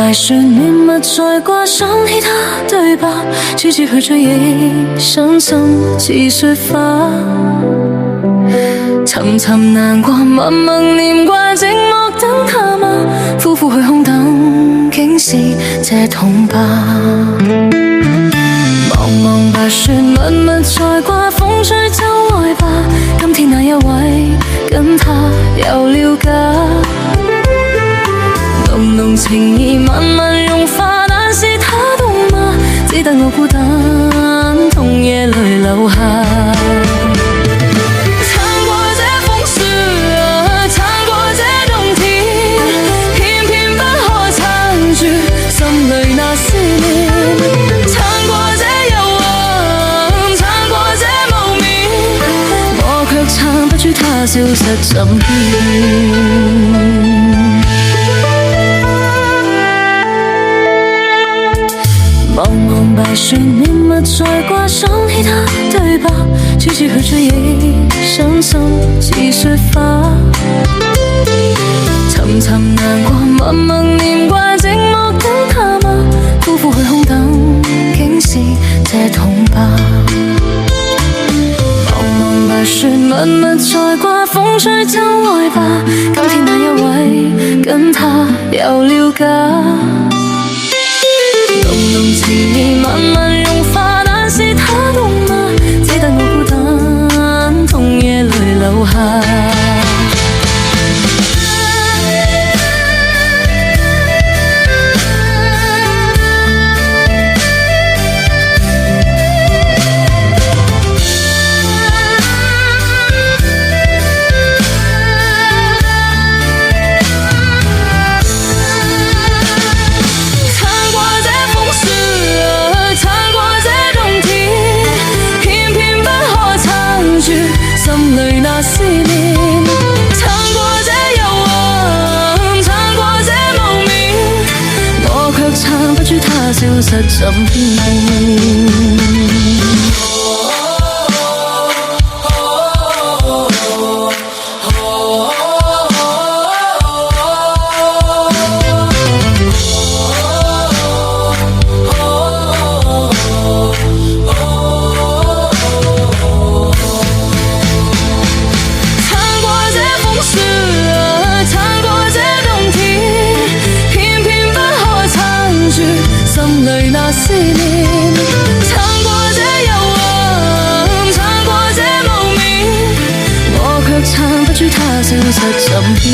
白雪绵密再挂，想起他對白，次次去追憶，傷心似雪花。尋尋難過，默默念掛，寂寞等他嗎？呼呼去空等，竟是這痛吧。茫茫白雪密密再掛，風吹周外吧。今天那一位跟他有了假，濃濃情意慢慢融化，但是他懂嗎？只得我孤單，痛夜淚流下。他消失怎變？茫茫白雪綿密再掛，想起他對白，次次去追憶，傷心似雪花。尋尋難過，默默念掛，寂寞等他嗎？呼呼去空等，竟是這痛吧。白雪密密再掛，風吹周外吧。今天那一位跟他有了假，濃濃情意慢慢融化，但是他懂嗎？只得我孤單，痛夜淚流下。那思念，撐過這幽暗，撐過這無眠，我卻撐不住他消失怎變？那思念，撐過這幽暗，撐過這無眠，我卻撐不住他消失怎變？